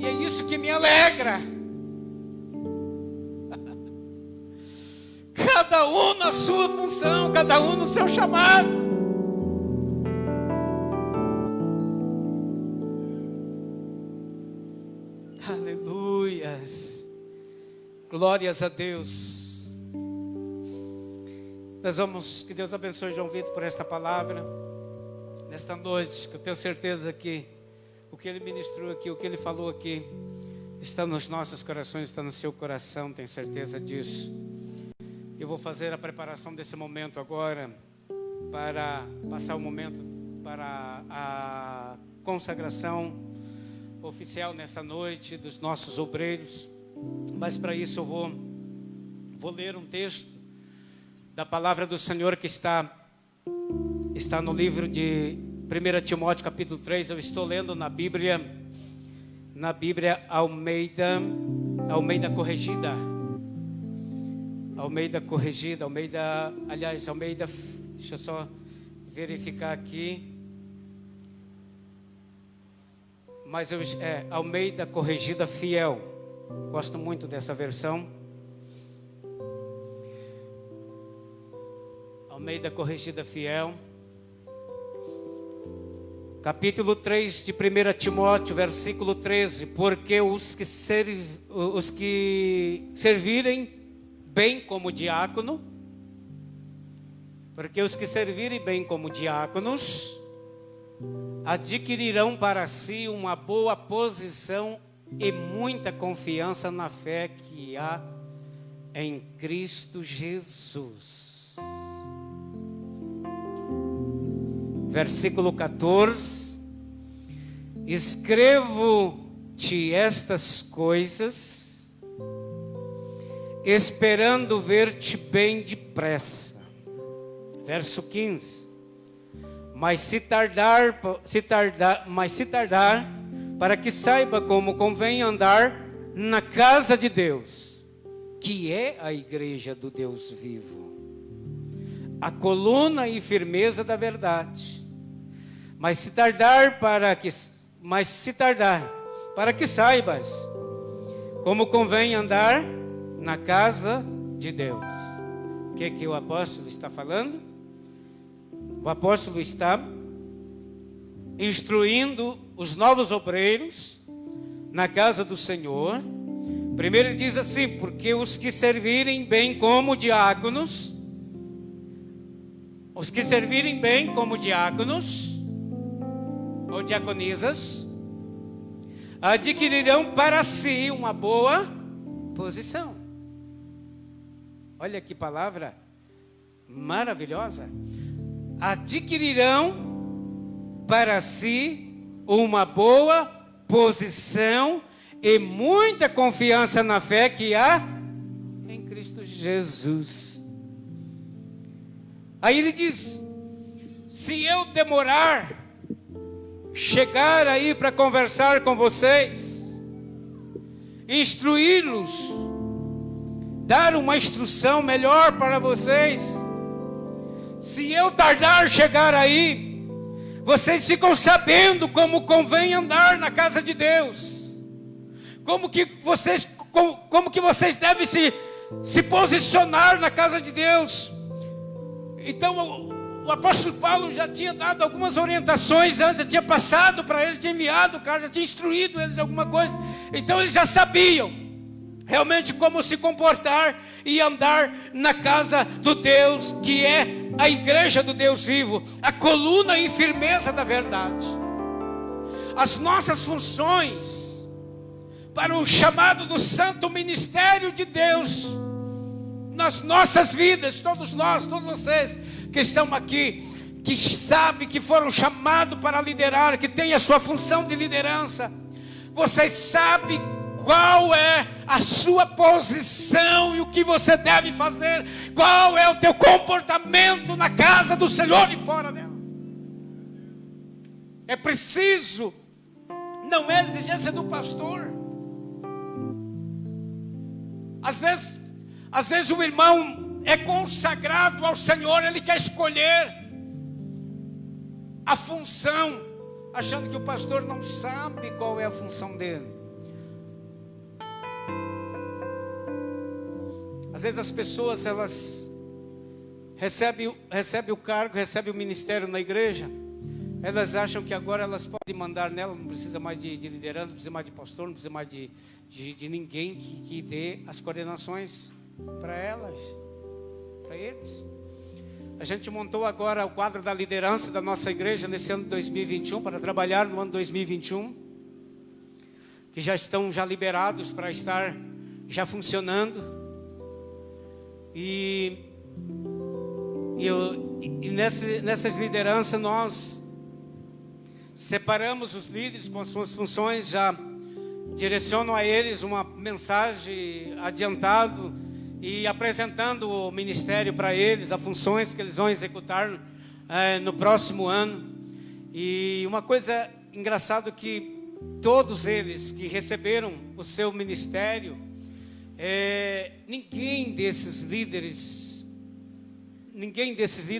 E é isso que me alegra. Cada um na sua função, cada um no seu chamado. Aleluias. Glórias a Deus. Que Deus abençoe João Vitor por esta palavra, nesta noite, que eu tenho certeza que o que ele ministrou aqui, o que ele falou aqui, está nos nossos corações, está no seu coração, tenho certeza disso. Eu vou fazer a preparação desse momento agora, para passar o momento para a consagração oficial nesta noite dos nossos obreiros. Mas para isso eu vou ler um texto da palavra do Senhor que está no livro de 1 Timóteo capítulo 3. Eu estou lendo na Bíblia Almeida Corrigida. Almeida, deixa eu só verificar aqui. Mas Almeida Corrigida Fiel. Gosto muito dessa versão. Almeida Corrigida Fiel. Capítulo 3 de 1 Timóteo, versículo 13. Porque os que servirem bem como diácono, adquirirão para si uma boa posição e muita confiança na fé que há em Cristo Jesus. Versículo 14. Escrevo-te estas coisas, esperando ver-te bem depressa. Verso 15. Mas se tardar, para que saiba como convém andar na casa de Deus, que é a igreja do Deus vivo, a coluna e firmeza da verdade. Mas se tardar, para que saibas como convém andar na casa de Deus. O que o apóstolo está falando? O apóstolo está instruindo os novos obreiros na casa do Senhor. Primeiro ele diz assim: porque os que servirem bem como diáconos, ou diaconisas, adquirirão para si uma boa posição. Olha que palavra maravilhosa. Adquirirão para si uma boa posição e muita confiança na fé que há em Cristo Jesus. Aí ele diz: se eu demorar chegar aí para conversar com vocês, instruí-los, dar uma instrução melhor para vocês, se eu tardar chegar aí, vocês ficam sabendo como convém andar na casa de Deus, como que vocês devem se posicionar na casa de Deus. Então o apóstolo Paulo já tinha dado algumas orientações antes, já tinha passado para eles, tinha enviado o cara, já tinha instruído eles alguma coisa. Então eles já sabiam realmente como se comportar e andar na casa do Deus, que é a igreja do Deus vivo, a coluna e firmeza da verdade. As nossas funções para o chamado do santo ministério de Deus nas nossas vidas, todos nós, todos vocês que estão aqui, que sabem que foram chamados para liderar, que têm a sua função de liderança, vocês sabem qual é a sua posição e o que você deve fazer, qual é o teu comportamento na casa do Senhor e fora dela. É preciso, não é exigência do pastor. Às vezes o irmão é consagrado ao Senhor, ele quer escolher a função, achando que o pastor não sabe qual é a função dele. Às vezes as pessoas, elas recebem o cargo, recebem o ministério na igreja, elas acham que agora elas podem mandar nela, não precisa mais de liderança, não precisa mais de pastor, não precisa mais de ninguém que dê as coordenações para elas, para eles. A gente montou agora o quadro da liderança da nossa igreja nesse ano de 2021, para trabalhar no ano 2021, que já estão liberados para estar já funcionando. E nessas lideranças nós separamos os líderes com as suas funções, já direcionam a eles uma mensagem adiantado e apresentando o ministério para eles, as funções que eles vão executar no próximo ano. E uma coisa engraçada que todos eles que receberam o seu ministério, ninguém desses líderes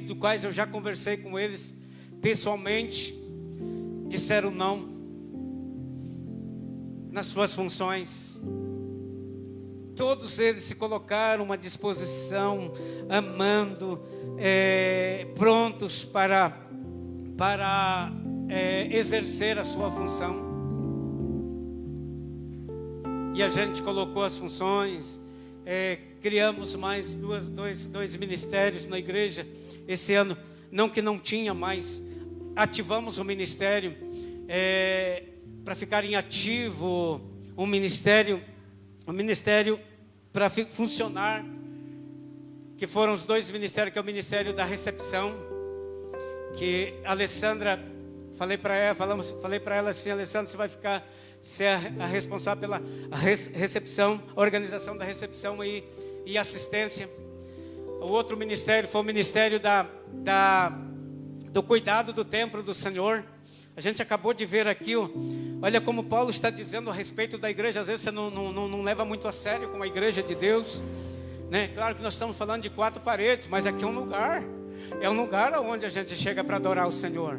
dos quais eu já conversei com eles pessoalmente, disseram não nas suas funções. Todos eles se colocaram à disposição, amando, prontos para exercer a sua função. E a gente colocou as funções, criamos mais dois ministérios na igreja. Esse ano, não que não tinha, mas ativamos o ministério para ficar em ativo, um ministério para funcionar, que foram os dois ministérios, que é o ministério da recepção, que a Alessandra, falei para ela assim: Alessandra, você vai ficar ser a responsável pela recepção, organização da recepção e assistência. O outro ministério foi o ministério do cuidado do templo do Senhor. A gente acabou de ver aqui, olha como Paulo está dizendo a respeito da igreja. Às vezes você não leva muito a sério com a igreja de Deus, né? Claro que nós estamos falando de 4 paredes, mas aqui é um lugar onde a gente chega para adorar o Senhor.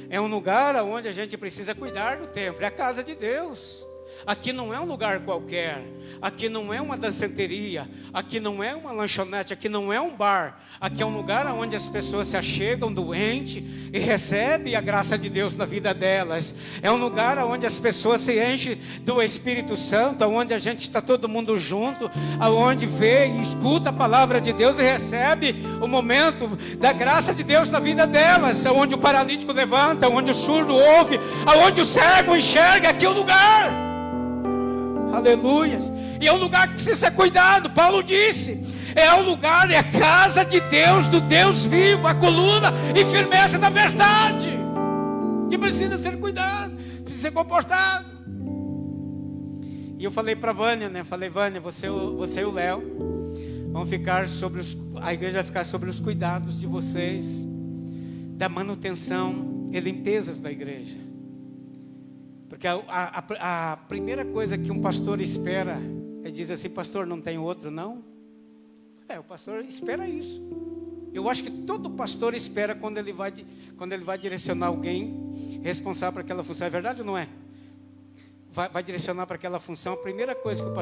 É um lugar onde a gente precisa cuidar do templo, é a casa de Deus. Aqui não é um lugar qualquer, aqui não é uma danceteria, aqui não é uma lanchonete, aqui não é um bar. Aqui é um lugar onde as pessoas se achegam doentes e recebem a graça de Deus na vida delas. É um lugar onde as pessoas se enchem do Espírito Santo, onde a gente está todo mundo junto, onde vê e escuta a palavra de Deus e recebe o momento da graça de Deus na vida delas. É onde o paralítico levanta, onde o surdo ouve, onde o cego enxerga. Aqui é o lugar. Aleluias. E é um lugar que precisa ser cuidado. Paulo disse: é um lugar, é a casa de Deus, do Deus vivo, a coluna e firmeza da verdade, que precisa ser cuidado, precisa ser comportado. E eu falei para Vânia, né? Falei: Vânia, você e o Léo vão ficar a igreja vai ficar sobre os cuidados de vocês, da manutenção e limpezas da igreja. Porque a primeira coisa que um pastor espera é dizer assim: pastor, não tem outro não? O pastor espera isso. Eu acho que todo pastor espera quando ele vai direcionar alguém responsável por aquela função. É verdade ou não é? Vai direcionar para aquela função. A primeira coisa que o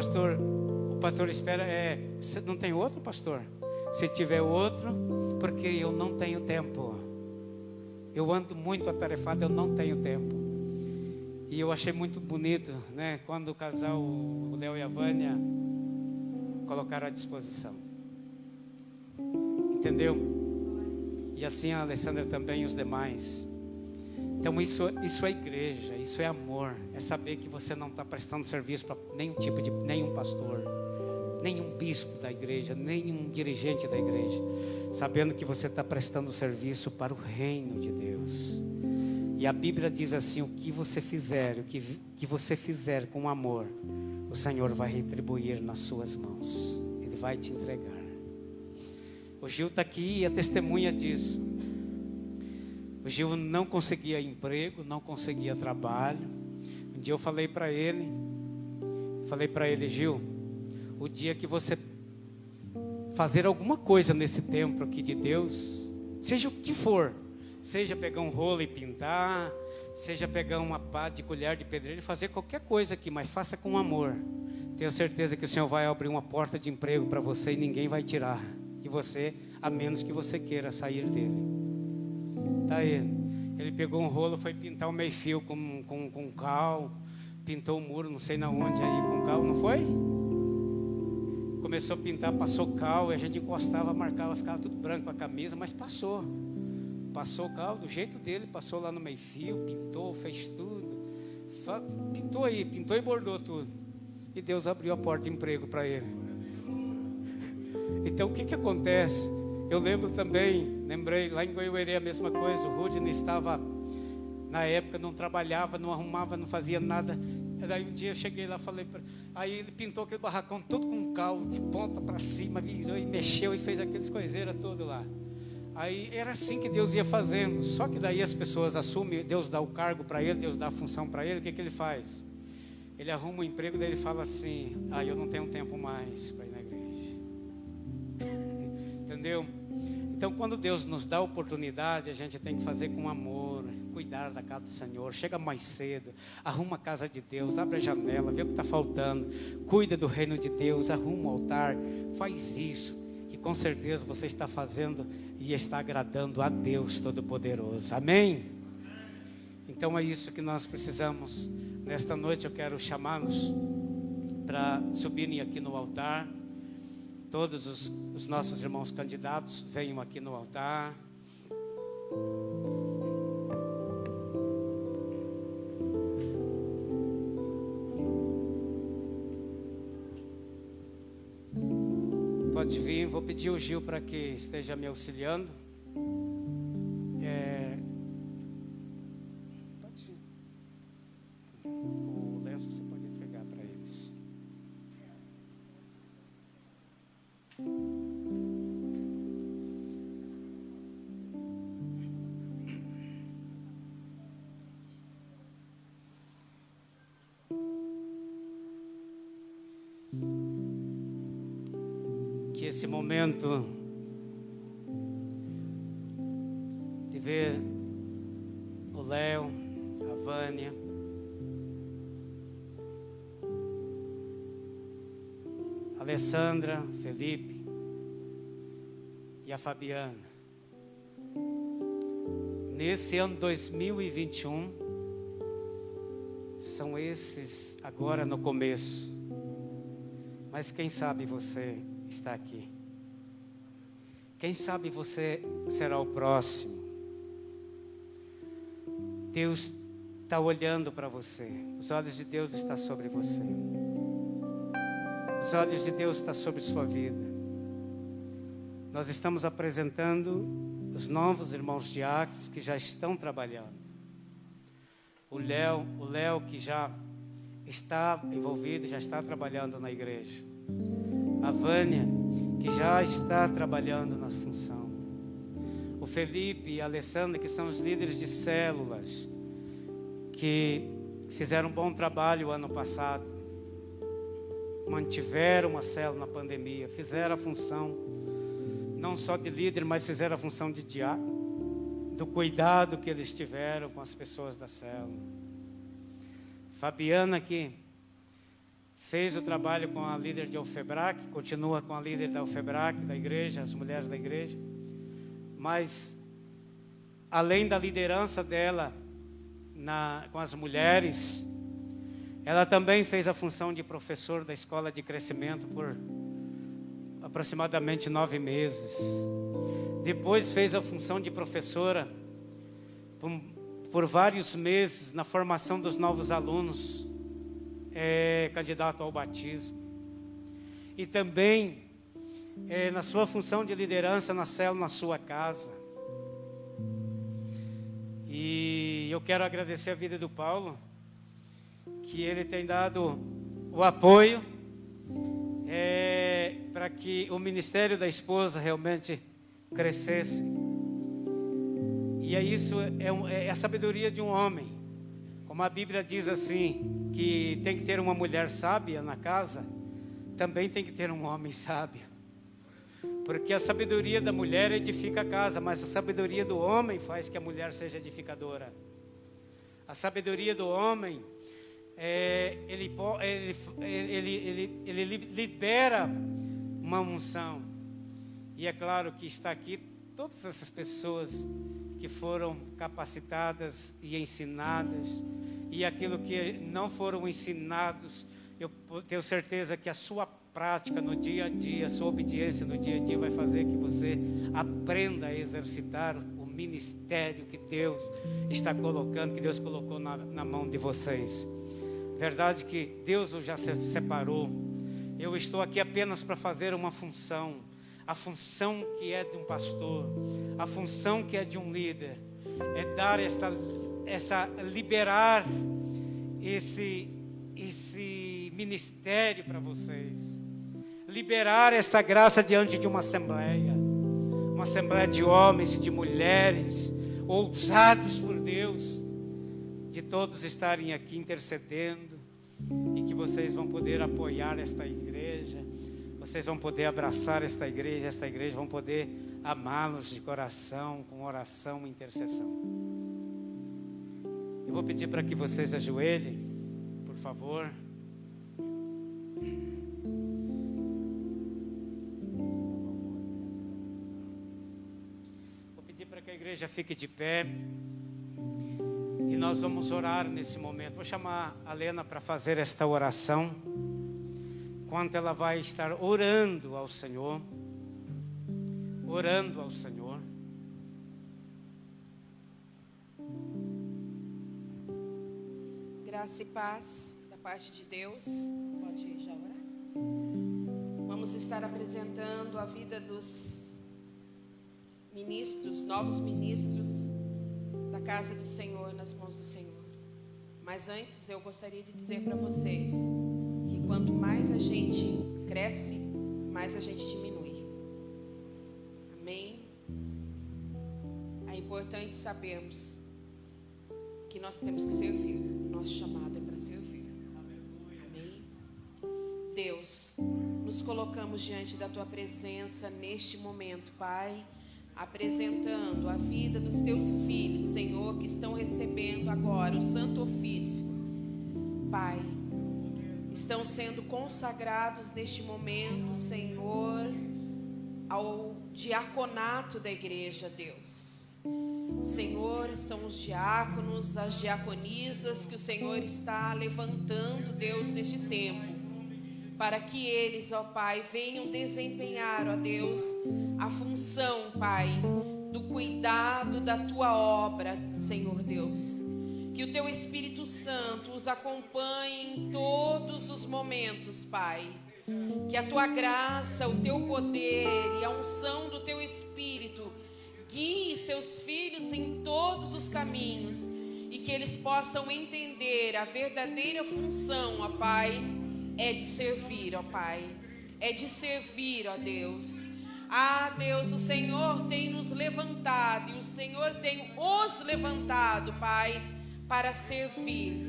pastor espera é: não tem outro, pastor? Se tiver outro, porque eu não tenho tempo. Eu ando muito atarefado, eu não tenho tempo. E eu achei muito bonito, né, quando o casal, o Léo e a Vânia, colocaram à disposição. Entendeu? E assim a Alessandra também e os demais. Então isso é igreja, isso é amor. É saber que você não está prestando serviço para nenhum pastor, nenhum bispo da igreja, nenhum dirigente da igreja. Sabendo que você está prestando serviço para o reino de Deus. E a Bíblia diz assim: o que você fizer, o que você fizer com amor, o Senhor vai retribuir nas suas mãos. Ele vai te entregar. O Gil está aqui e é testemunha disso. O Gil não conseguia emprego, não conseguia trabalho. Um dia eu falei para ele: Gil, o dia que você fazer alguma coisa nesse templo aqui de Deus, seja o que for, seja pegar um rolo e pintar, seja pegar uma pá de colher de pedreiro e fazer qualquer coisa aqui, mas faça com amor. Tenho certeza que o Senhor vai abrir uma porta de emprego para você e ninguém vai tirar de você, a menos que você queira sair dele. Tá aí. Ele pegou um rolo, foi pintar o meio-fio com cal, pintou o muro, não sei na onde aí com cal, não foi? Começou a pintar, passou cal, e a gente encostava, marcava, ficava tudo branco a camisa, mas passou. Passou o cal do jeito dele, passou lá no meio-fio, pintou, fez tudo. Pintou aí, pintou e bordou tudo. E Deus abriu a porta de emprego para ele. Então o que acontece? Eu lembro também, lembrei lá em Goiuerê a mesma coisa. O Rudney estava, na época, não trabalhava, não arrumava, não fazia nada. Daí um dia eu cheguei lá, falei aí ele pintou aquele barracão todo com cal, de ponta para cima, virou e mexeu e fez aqueles coiseiras todos lá. Aí era assim que Deus ia fazendo. Só que daí as pessoas assumem, Deus dá o cargo para ele, Deus dá a função para ele. O que ele faz? Ele arruma um emprego, daí ele fala assim: eu não tenho tempo mais para ir na igreja. Entendeu? Então quando Deus nos dá a oportunidade, a gente tem que fazer com amor, cuidar da casa do Senhor. Chega mais cedo, arruma a casa de Deus, abre a janela, vê o que está faltando, cuida do reino de Deus, arruma o altar, faz isso, que com certeza você está fazendo e está agradando a Deus Todo-Poderoso. Amém? Então é isso que nós precisamos. Nesta noite eu quero chamá-los para subirem aqui no altar. Todos os nossos irmãos candidatos venham aqui no altar. Pode vir, vou pedir o Gil para que esteja me auxiliando. Pode ir. O lenço você pode entregar para eles. Que esse momento de ver o Léo, a Vânia, a Alessandra, Felipe e a Fabiana, nesse ano 2021, são esses agora no começo, mas quem sabe você está aqui. Quem sabe você será o próximo. Deus está olhando para você. Os olhos de Deus estão sobre você. Os olhos de Deus estão sobre sua vida. Nós estamos apresentando os novos irmãos diáconos que já estão trabalhando. O Léo que já está envolvido, já está trabalhando na igreja. A Vânia, que já está trabalhando na função. O Felipe e a Alessandra, que são os líderes de células, que fizeram um bom trabalho o ano passado. Mantiveram uma célula na pandemia, fizeram a função, não só de líder, mas fizeram a função de diácono, do cuidado que eles tiveram com as pessoas da célula. Fabiana, que fez o trabalho com a líder de Alfebrac, continua com a líder da Alfebrac, da igreja, as mulheres da igreja. Mas, além da liderança dela com as mulheres, ela também fez a função de professor da escola de crescimento por aproximadamente 9 meses. Depois fez a função de professora por vários meses na formação dos novos alunos, candidato ao batismo. E também na sua função de liderança na célula, na sua casa. E eu quero agradecer a vida do Paulo, que ele tem dado o apoio para que o ministério da esposa realmente crescesse. E isso é a sabedoria de um homem. Como a Bíblia diz assim, que tem que ter uma mulher sábia na casa, também tem que ter um homem sábio. Porque a sabedoria da mulher edifica a casa, mas a sabedoria do homem faz que a mulher seja edificadora. A sabedoria do homem ele libera uma unção. E é claro que está aqui todas essas pessoas que foram capacitadas e ensinadas, e aquilo que não foram ensinados, eu tenho certeza que a sua prática no dia a dia, a sua obediência no dia a dia vai fazer que você aprenda a exercitar o ministério que Deus está colocando, que Deus colocou na mão de vocês. Verdade que Deus os já separou. Eu estou aqui apenas para fazer uma função, a função que é de um pastor, a função que é de um líder, é dar liberar esse ministério para vocês, liberar esta graça diante de uma assembleia de homens e de mulheres ousados por Deus, de todos estarem aqui intercedendo, e que vocês vão poder apoiar esta igreja, vocês vão poder abraçar esta igreja vão poder amá-los de coração, com oração e intercessão. Eu vou pedir para que vocês ajoelhem, por favor. Vou pedir para que a igreja fique de pé. E nós vamos orar nesse momento. Vou chamar a Lena para fazer esta oração. Enquanto ela vai estar orando ao Senhor. Orando ao Senhor. Graça e paz da parte de Deus. Pode já orar. Vamos estar apresentando a vida dos ministros, novos ministros da casa do Senhor nas mãos do Senhor. Mas antes eu gostaria de dizer para vocês que quanto mais a gente cresce, mais a gente diminui. Amém? É importante sabermos que nós temos que servir. Nosso chamado é para servir. Amém? Deus, nos colocamos diante da Tua presença neste momento, Pai, apresentando a vida dos Teus filhos, Senhor, que estão recebendo agora o santo ofício. Pai, estão sendo consagrados neste momento, Senhor, ao diaconato da igreja, Deus. Senhor, são os diáconos, as diaconisas que o Senhor está levantando, Deus, neste tempo, para que eles, ó Pai, venham desempenhar, ó Deus, a função, Pai, do cuidado da Tua obra, Senhor Deus. Que o Teu Espírito Santo os acompanhe em todos os momentos, Pai. Que a Tua graça, o Teu poder e a unção do Teu Espírito guie seus filhos em todos os caminhos, e que eles possam entender a verdadeira função, ó Pai, é de servir, ó Pai, é de servir, ó Deus. Ah, Deus, o Senhor tem nos levantado, e o Senhor tem os levantado, Pai, para servir,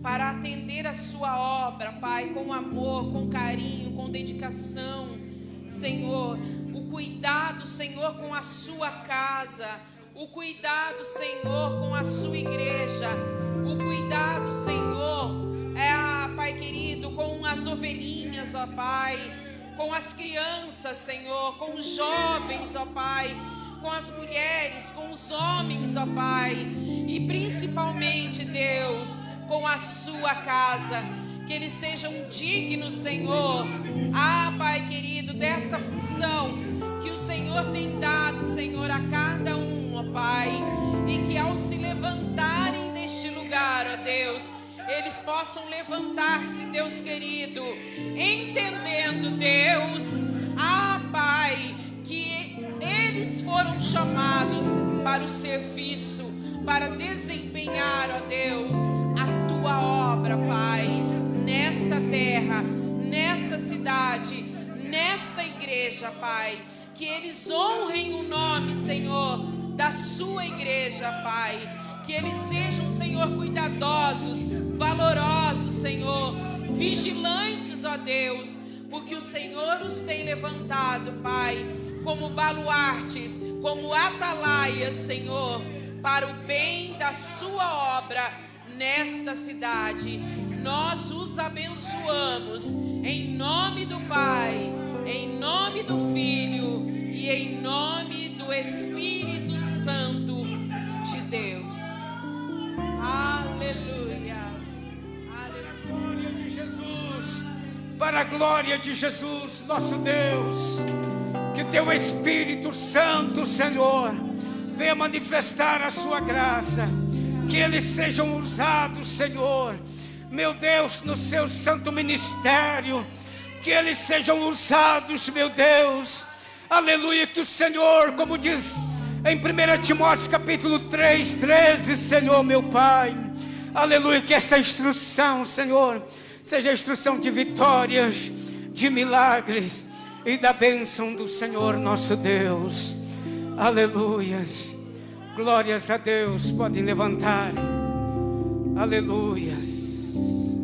para atender a sua obra, Pai, com amor, com carinho, com dedicação, Senhor. O cuidado, Senhor, com a sua casa, o cuidado, Senhor, com a sua igreja, o cuidado, Senhor, Pai querido, com as ovelhinhas, ó Pai, com as crianças, Senhor, com os jovens, ó Pai, com as mulheres, com os homens, ó Pai, e principalmente, Deus, com a sua casa, que eles sejam dignos, Senhor, Pai querido, desta função que o Senhor tem dado, Senhor, a cada um, ó Pai, e que ao se levantarem neste lugar, ó Deus, eles possam levantar-se, Deus querido, entendendo, Deus, Pai, que eles foram chamados para o serviço, para desempenhar, ó Deus, a Tua obra, Pai, nesta terra, nesta cidade, nesta igreja, Pai, que eles honrem o nome, Senhor, da sua igreja, Pai, que eles sejam, Senhor, cuidadosos, valorosos, Senhor, vigilantes, ó Deus, porque o Senhor os tem levantado, Pai, como baluartes, como atalaias, Senhor, para o bem da sua obra nesta cidade, nós os abençoamos em nome do Pai, em nome do Filho e em nome do Espírito Santo de Deus. Aleluia. Glória de Jesus, para a glória de Jesus, nosso Deus, que teu Espírito Santo, Senhor, venha manifestar a sua graça, que eles sejam usados, Senhor, meu Deus, no seu santo ministério, que eles sejam usados, meu Deus, aleluia, que o Senhor, como diz em 1 Timóteo capítulo 3, 13, Senhor, meu Pai, aleluia, que esta instrução, Senhor, seja a instrução de vitórias, de milagres e da bênção do Senhor nosso Deus. Aleluias. Glórias a Deus. Podem levantar. Aleluias.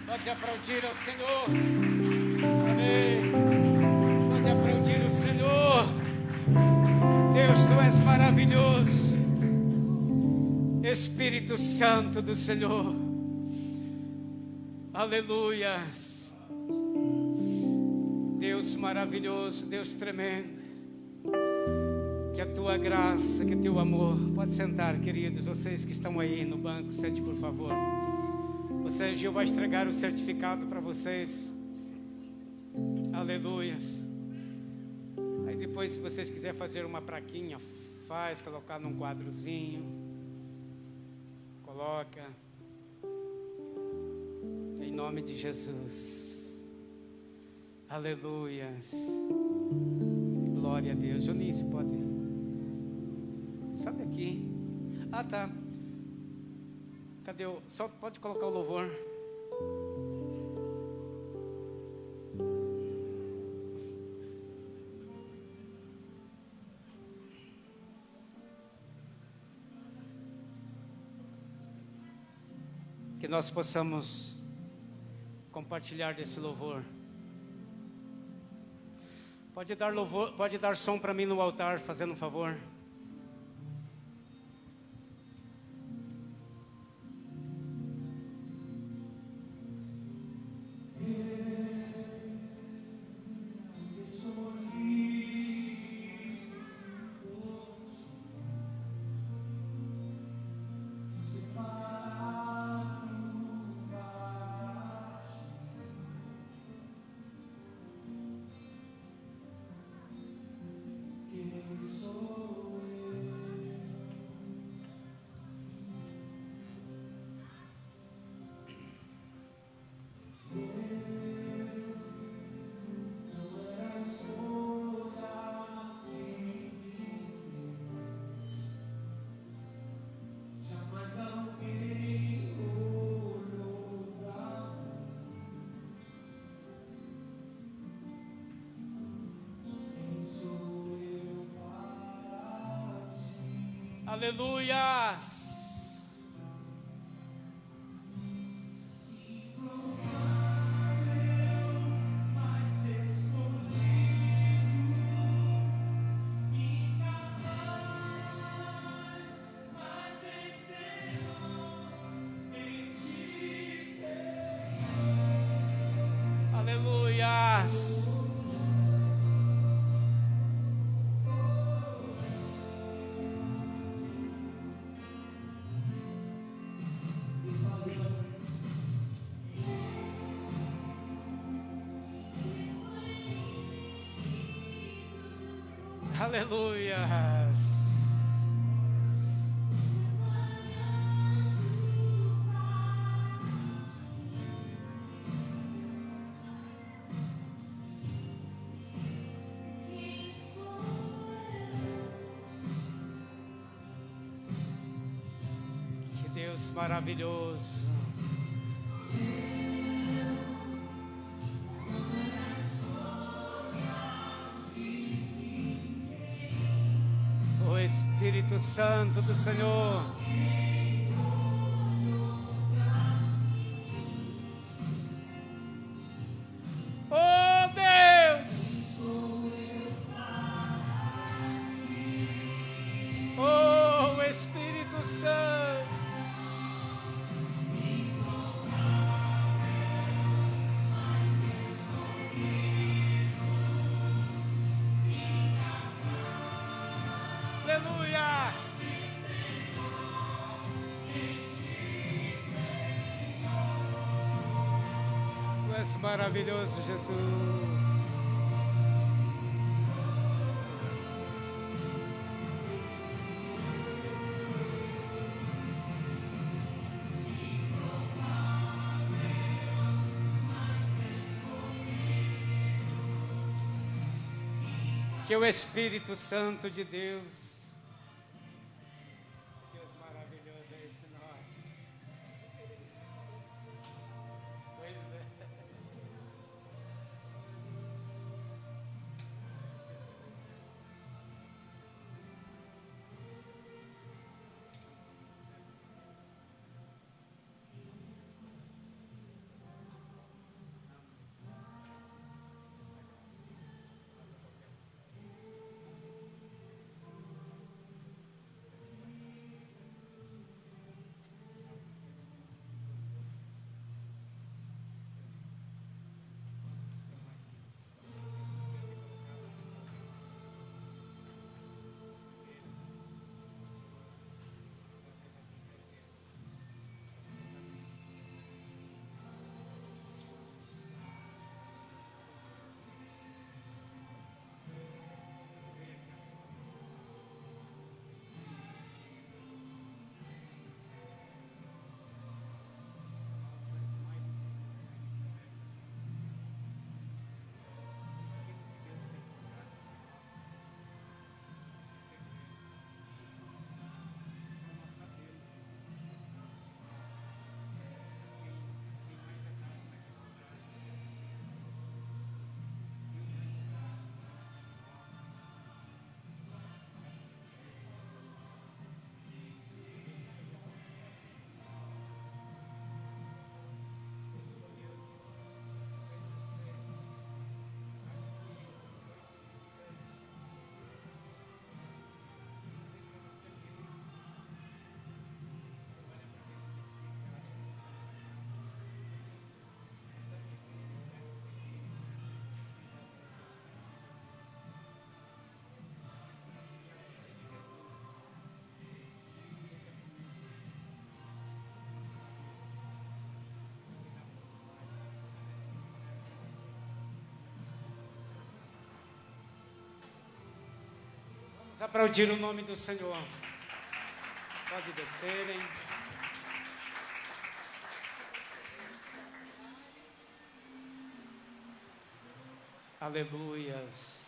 Pode aplaudir ao Senhor. Amém. Pode aplaudir o Senhor. Deus, tu és maravilhoso. Espírito Santo do Senhor, aleluias, Deus maravilhoso, Deus tremendo, que a tua graça, que o teu amor, pode sentar, queridos, vocês que estão aí no banco, sente por favor, vocês, Gil vai entregar o certificado para vocês, aleluias, aí depois se vocês quiserem fazer uma plaquinha, faz, colocar num quadrozinho, coloca, em nome de Jesus, aleluias, glória a Deus. Eunice, pode, sobe aqui, tá, cadê o, só pode colocar o louvor. Que nós possamos compartilhar desse louvor. Pode dar louvor, pode dar som para mim no altar, fazendo um favor. Aleluias. Aleluias. Aleluias. Que Deus maravilhoso. Espírito Santo do Senhor, oh Deus, oh Espírito Santo, és maravilhoso, Jesus. Que o Espírito Santo de Deus, Deus maravilhoso é esse nós. Pois é. Vamos aplaudir o nome do Senhor. Pode descerem. Aleluias.